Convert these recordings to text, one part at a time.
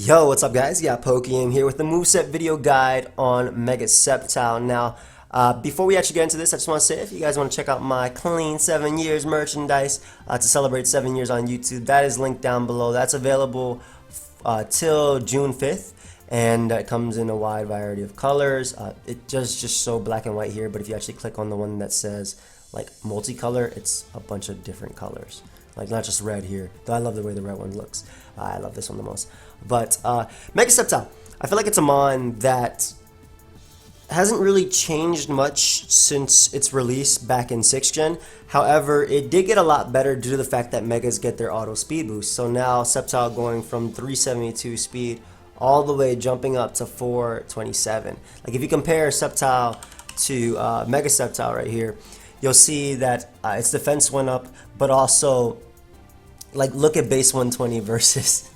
Yo, what's up guys? Yeah, PokeaimMD here with the moveset video guide on Mega Sceptile. Now, before we actually get into this, I just want to say if you guys want to check out my clean 7 years merchandise to celebrate 7 years on YouTube, that is linked down below. That's available till June 5th, and it comes in a wide variety of colors. It does just show black and white here, but if you actually click on the one that says like multicolor, it's a bunch of different colors. Like not just red here, though I love the way the red one looks. I love this one the most. But Mega Sceptile, I feel like it's a mon that hasn't really changed much since its release back in 6th gen. However, it did get a lot better due to the fact that Megas get their auto speed boost. So now Sceptile going from 372 speed all the way jumping up to 427. Like if you compare Sceptile to Mega Sceptile right here, you'll see that its defense went up, but also like look at base 120 versus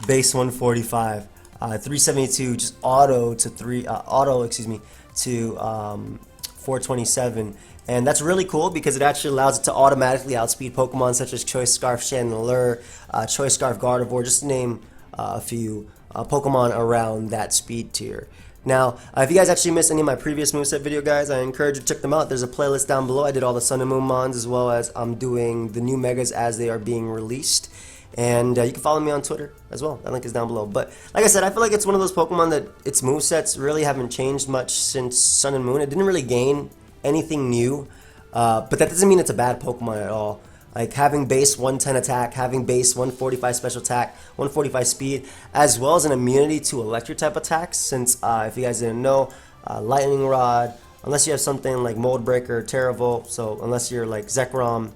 base 145. 372 just auto to 427, and that's really cool because it actually allows it to automatically outspeed Pokemon such as Choice Scarf Chandelure, Choice Scarf Gardevoir, just to name a few Pokemon around that speed tier. Now, if you guys actually missed any of my previous moveset video guys, I encourage you to check them out. There's a playlist down below. I did all the Sun and Moon mons as well as I'm doing the new Megas as they are being released. And you can follow me on Twitter as well. That link is down below. But like I said, I feel like it's one of those Pokemon that its movesets really haven't changed much since Sun and Moon. It didn't really gain anything new, but that doesn't mean it's a bad Pokemon at all. Like having base 110 attack, having base 145 special attack, 145 speed, as well as an immunity to electric type attacks. Since if you guys didn't know, Lightning Rod, unless you have something like Mold Breaker or Terravolt, so unless you're like Zekrom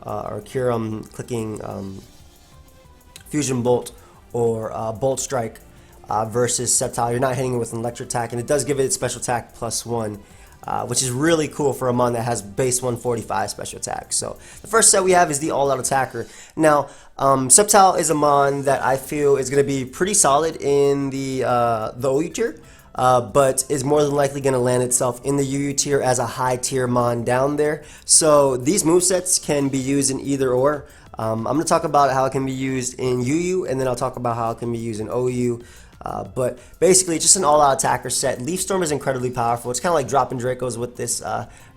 or Kyurem clicking Fusion Bolt or Bolt Strike versus Sceptile, you're not hitting it with an electric attack, and it does give it special attack +1. Which is really cool for a mon that has base 145 special attack. So the first set we have is the all-out attacker. Now, Sceptile is a mon that I feel is going to be pretty solid in the OU tier, but is more than likely going to land itself in the UU tier as a high tier mon down there. So these movesets can be used in either or. I'm going to talk about how it can be used in UU, and then I'll talk about how it can be used in OU. But basically, it's just an all-out attacker set. Leaf Storm is incredibly powerful. It's kind of like dropping Dracos with this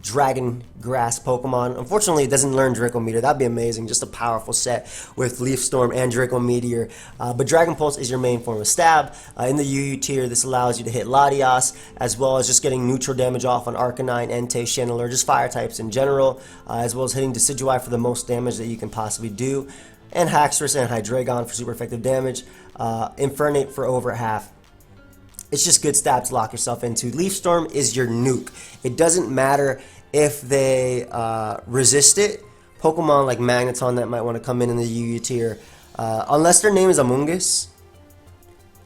Dragon Grass Pokemon. Unfortunately, it doesn't learn Draco Meteor. That'd be amazing. Just a powerful set with Leaf Storm and Draco Meteor. But Dragon Pulse is your main form of stab. In the UU tier, this allows you to hit Latias, as well as just getting neutral damage off on Arcanine, Entei, Chandelure, just fire types in general, as well as hitting Decidueye for the most damage that you can possibly do, and Haxorus and Hydreigon for super effective damage, Infernape for over half. It's just good stats to lock yourself into. Leaf Storm is your nuke. It doesn't matter if they resist it. Pokemon like Magneton that might want to come in the UU tier, unless their name is Amoonguss,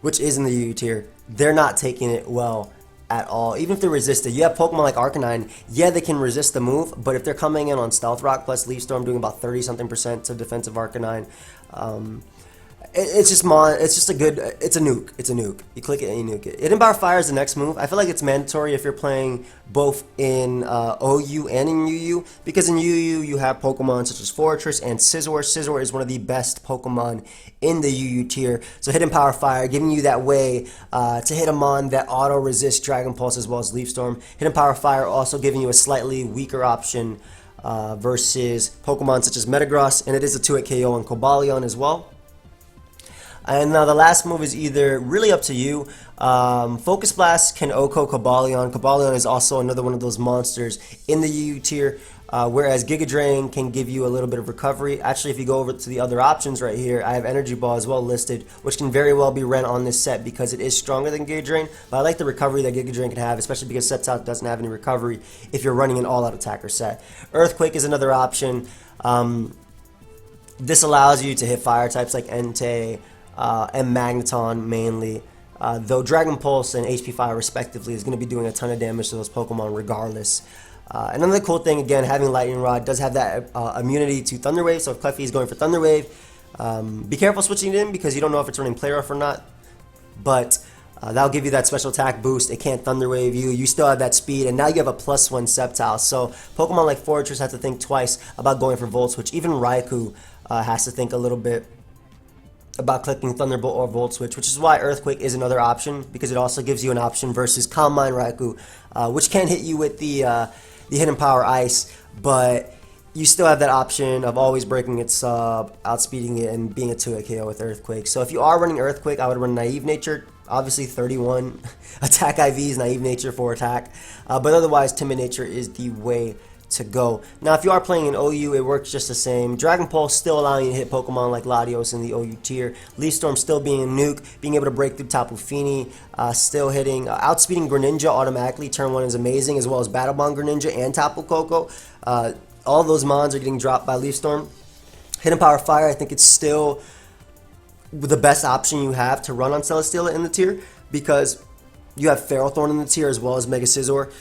which is in the UU tier, they're not taking it well at all. Even if they resist it, you have Pokemon like Arcanine, yeah, they can resist the move, but if they're coming in on Stealth Rock plus Leaf Storm doing about 30-something% to defensive Arcanine, it's just a good, it's a nuke. It's a nuke. You click it and you nuke it. Hidden Power Fire is the next move. I feel like it's mandatory if you're playing both in OU and in UU, because in UU you have Pokemon such as Fortress and Scizor. Scizor is one of the best Pokemon in the UU tier. So Hidden Power Fire giving you that way to hit a mon that auto resists Dragon Pulse as well as Leaf Storm. Hidden Power Fire also giving you a slightly weaker option versus Pokemon such as Metagross, and it is a 2-hit KO on Cobalion as well. And now the last move is either really up to you. Focus Blast can OHKO Cobalion. Cobalion is also another one of those monsters in the UU tier, whereas Giga Drain can give you a little bit of recovery. Actually, if you go over to the other options right here, I have Energy Ball as well listed, which can very well be rent on this set because it is stronger than Giga Drain. But I like the recovery that Giga Drain can have, especially because Sceptile doesn't have any recovery if you're running an all-out attacker set. Earthquake is another option. This allows you to hit fire types like Entei, and Magneton mainly, though Dragon Pulse and HP Fire respectively is going to be doing a ton of damage to those Pokemon regardless. Another cool thing, again, having Lightning Rod does have that immunity to Thunder Wave, so if Clefty is going for Thunder Wave, be careful switching it in because you don't know if it's running Play Rough or not, but that'll give you that special attack boost. It can't Thunder Wave you. You still have that speed, and now you have a +1 Sceptile. So Pokemon like Fortress have to think twice about going for Volt Switch. Even Raikou has to think a little bit about clicking Thunderbolt or Volt Switch, which is why Earthquake is another option, because it also gives you an option versus Calm Mind Raikou, which can hit you with the Hidden Power Ice, but you still have that option of always breaking its sub, outspeeding it, and being a 2-hit KO with Earthquake. So if you are running Earthquake, I would run Naive Nature. Obviously 31 attack IVs, Naive Nature for attack, but otherwise Timid Nature is the way to go. Now if you are playing in OU, it works just the same. Dragon Pulse still allowing you to hit Pokemon like Latios in the OU tier. Leaf Storm still being a nuke, being able to break through Tapu Fini, still hitting, outspeeding Greninja automatically, turn 1 is amazing, as well as Battle Bond Greninja and Tapu Koko. All those mons are getting dropped by Leaf Storm. Hidden Power Fire, I think it's still the best option you have to run on Celesteela in the tier, because you have Feral Thorn in the tier as well as Mega Scizor,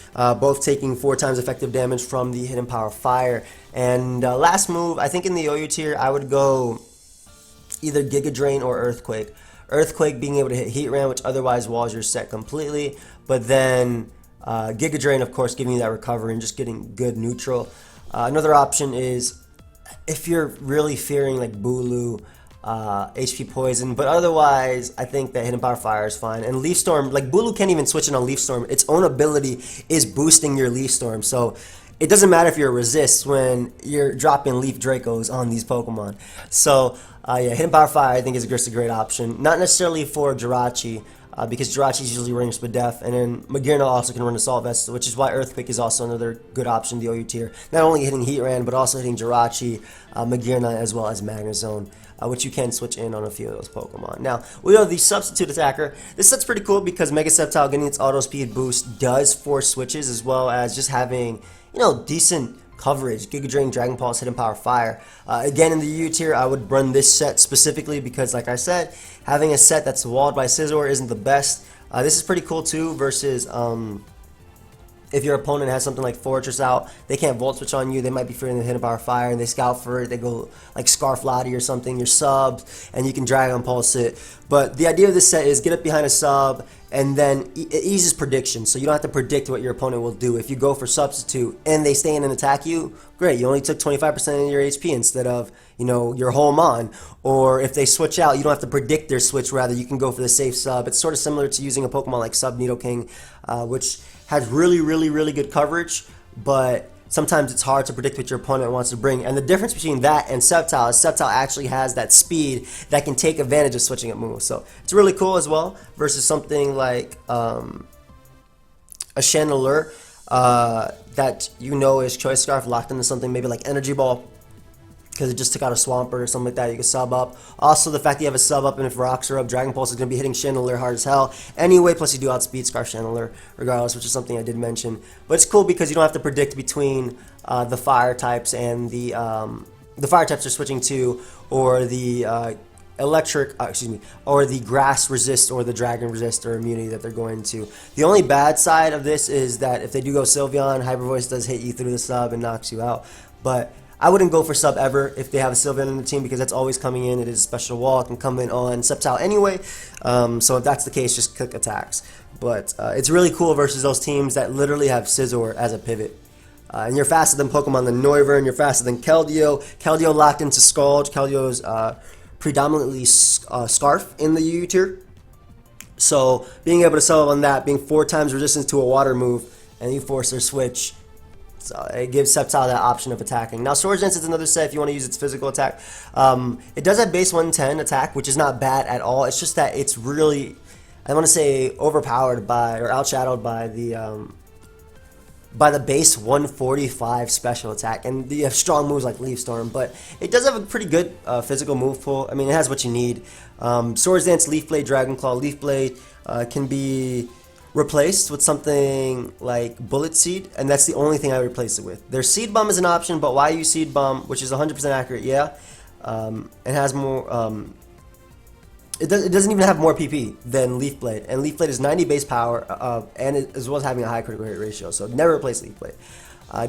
both taking 4 times effective damage from the Hidden Power Fire. And last move, I think in the OU tier, I would go either Giga Drain or Earthquake. Earthquake being able to hit Heat Ram, which otherwise walls your set completely, but then Giga Drain, of course, giving you that recovery and just getting good neutral. Another option is if you're really fearing like Bulu, HP Poison, but otherwise I think that Hidden Power Fire is fine. And Leaf Storm, like Bulu can't even switch in on Leaf Storm. Its own ability is boosting your Leaf Storm, so it doesn't matter if you're a resist when you're dropping Leaf Dracos on these Pokemon. So yeah, Hidden Power Fire I think is just a great option. Not necessarily for Jirachi, because Jirachi is usually running Spadef, and then Magearna also can run Assault Vest, which is why Earthquake is also another good option in the OU tier. Not only hitting Heatran, but also hitting Jirachi, Magearna, as well as Magnezone, which you can switch in on a few of those Pokemon. Now, we have the Substitute Attacker. This set's pretty cool because Mega Sceptile getting its auto speed boost does force switches, as well as just having, you know, decent coverage. Giga Drain, Dragon Pulse, Hidden Power Fire. Again, in the U tier, I would run this set specifically because, like I said, having a set that's walled by Scizor isn't the best. This is pretty cool too, versus if your opponent has something like Fortress out, they can't Volt Switch on you, they might be fearing the Hidden Power Fire, and they scout for it, they go like Scarf Lottie or something, your sub, and you can Dragon Pulse it. But the idea of this set is get up behind a sub, and then it eases prediction, so you don't have to predict what your opponent will do. If you go for Substitute and they stay in and attack you, great, you only took 25% of your HP instead of, you know, your whole mon. Or if they switch out, you don't have to predict their switch, rather you can go for the safe sub. It's sort of similar to using a Pokemon like Sub Nidoking, which has really good coverage, but sometimes it's hard to predict what your opponent wants to bring. And the difference between that and Sceptile is Sceptile actually has that speed that can take advantage of switching up moves. So it's really cool as well, versus something like a Chandelure that you know is Choice Scarf locked into something maybe like Energy Ball, because it just took out a Swampert or something like that. You can sub up. Also, the fact that you have a sub up, and if rocks are up, Dragon Pulse is going to be hitting Chandelure hard as hell anyway, plus you do outspeed Scarf Chandelure regardless, which is something I did mention. But it's cool because you don't have to predict between the fire types and the fire types are switching to, or the or the grass resist or the dragon resist or immunity that they're going to. The only bad side of this is that if they do go Sylveon, Hyper Voice does hit you through the sub and knocks you out. But I wouldn't go for sub ever if they have a Sylveon in the team, because that's always coming in. It is a special wall. It can come in on Sceptile anyway. So if that's the case, just click attacks. But it's really cool versus those teams that literally have Scizor as a pivot. And you're faster than Pokemon than Noivern. You're faster than Keldeo. Keldeo locked into Scald. Keldeo's predominantly Scarf in the UU tier. So being able to sell on that, being 4 times resistance to a water move, and you force their switch, so it gives Sceptile that option of attacking. Now, Swords Dance is another set if you want to use its physical attack. It does have base 110 attack, which is not bad at all. It's just that it's really, I want to say, overpowered by, or outshadowed by the base 145 special attack. And you have strong moves like Leaf Storm, but it does have a pretty good physical move pool. I mean, it has what you need. Swords Dance, Leaf Blade, Dragon Claw. Leaf Blade can be replaced with something like Bullet Seed, and that's the only thing I would replace it with. Their Seed Bomb is an option, but why use Seed Bomb, which is 100% accurate? Yeah, it has more. It doesn't even have more PP than Leaf Blade, and Leaf Blade is 90 base power, and as well as having a high critical hit ratio. So never replace Leaf Blade.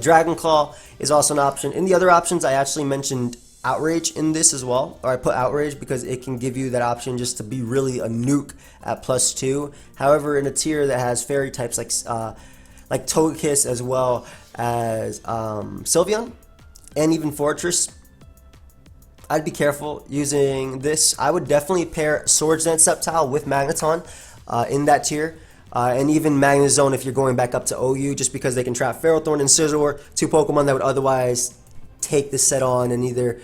Dragon Claw is also an option. In the other options, I actually mentioned Outrage in this as well, or I put Outrage because it can give you that option just to be really a nuke at +2. However, in a tier that has fairy types like Togekiss, as well as Sylveon and even Fortress, I'd be careful using this. I would definitely pair Swords Dance Sceptile with Magneton in that tier. And even Magnezone if you're going back up to OU, just because they can trap Ferrothorn and Scizor, two Pokemon that would otherwise take the set on and either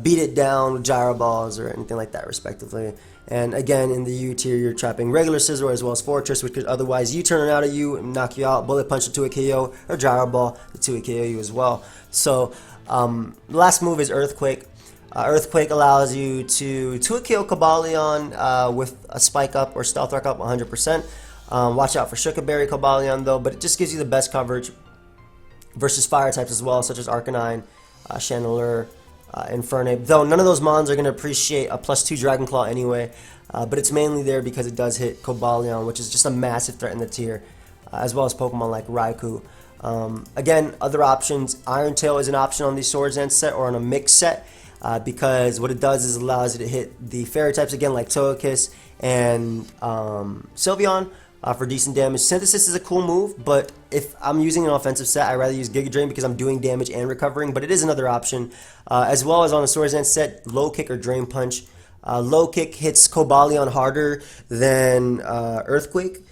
beat it down with Gyro Balls or anything like that, respectively. And again, in the U tier, you're trapping regular Scizor as well as Fortress, which could otherwise U-turn out of you and knock you out, Bullet Punch to a KO, or Gyro Ball to a KO you as well. So, last move is Earthquake. Earthquake allows you to a KO Cobalion with a Spike Up or Stealth Rock up 100%. Watch out for Sugar Berry Cobalion though, but it just gives you the best coverage versus fire types as well, such as Arcanine, Chandelure, Infernape. Though none of those mons are going to appreciate a +2 Dragon Claw anyway, but it's mainly there because it does hit Cobalion, which is just a massive threat in the tier, as well as Pokemon like Raikou. Again, other options, Iron Tail is an option on the Swords Dance set or on a mix set, because what it does is allows you to hit the fairy types again like Togekiss and Sylveon for decent damage. Synthesis is a cool move, but if I'm using an offensive set, I'd rather use Giga Drain because I'm doing damage and recovering, but it is another option. As well as on a Swords Dance set, Low Kick or Drain Punch. Low Kick hits Cobalion harder than Earthquake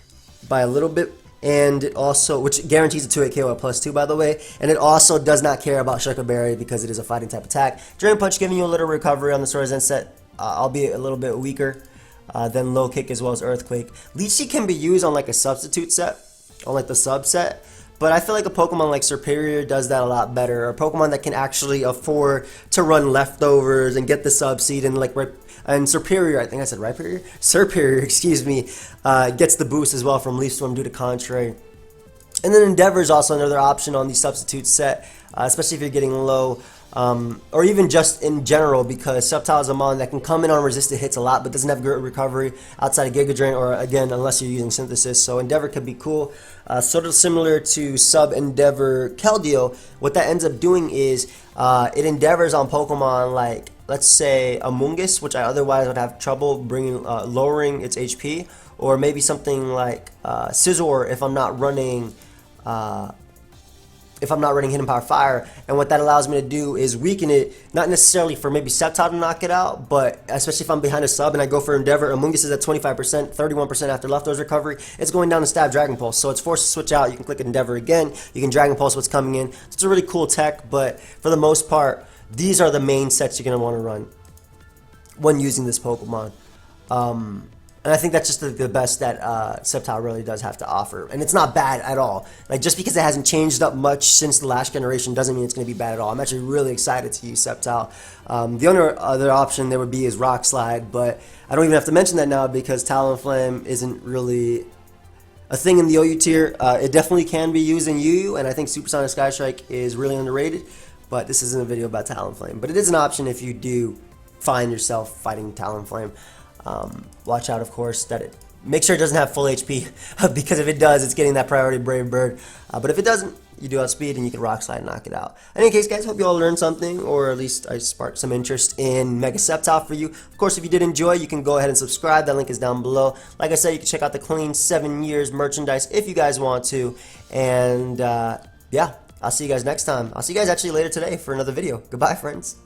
by a little bit, and it also, which guarantees a 2-hit KO at +2 by the way, and it also does not care about Sugar Berry because it is a fighting type attack. Drain Punch giving you a little recovery on the Swords Dance set, albeit a little bit weaker than Low Kick as well as Earthquake. Leech Seed can be used on like a substitute set, on like the subset, but I feel like a Pokemon like Serperior does that a lot better. A Pokemon that can actually afford to run leftovers and get the sub seed, and like and Serperior, I think I said Rhyperior? Serperior, excuse me, gets the boost as well from Leaf Storm due to Contrary. And then Endeavor is also another option on the substitute set, especially if you're getting low, or even just in general, because Sceptile is a mon that can come in on resisted hits a lot, but doesn't have good recovery outside of Giga Drain, or again, unless you're using Synthesis. So Endeavor could be cool. Sort of similar to Sub Endeavor Keldeo, what that ends up doing is it endeavors on Pokemon like, let's say, Amoonguss, which I otherwise would have trouble bringing lowering its HP, or maybe something like Scizor if I'm not running Hidden Power Fire. And what that allows me to do is weaken it, not necessarily for maybe Sceptile to knock it out, but especially if I'm behind a sub and I go for Endeavor. Amoonguss is at 25%, 31% after leftovers recovery. It's going down to stab Dragon Pulse, so it's forced to switch out. You can click Endeavor again, you can Dragon Pulse what's coming in. So it's a really cool tech, but for the most part, these are the main sets you're going to want to run when using this Pokemon. And I think that's just the best that Sceptile really does have to offer. And it's not bad at all. Like, just because it hasn't changed up much since the last generation doesn't mean it's going to be bad at all. I'm actually really excited to use Sceptile. The only other option there would be is Rock Slide, but I don't even have to mention that now because Talonflame isn't really a thing in the OU tier. It definitely can be used in UU, and I think Supersonic Sky Strike is really underrated. But this isn't a video about Talonflame. But it is an option if you do find yourself fighting Talonflame. Watch out, of course, that it make sure it doesn't have full HP because if it does, it's getting that priority Brave Bird. But if it doesn't, you do outspeed and you can Rock Slide and knock it out. In any case, guys, hope you all learned something, or at least I sparked some interest in Mega Sceptile for you. Of course, if you did enjoy, you can go ahead and subscribe. That link is down below. Like I said, you can check out the clean 7 years merchandise if you guys want to. And yeah, I'll see you guys next time. I'll see you guys actually later today for another video. Goodbye, friends.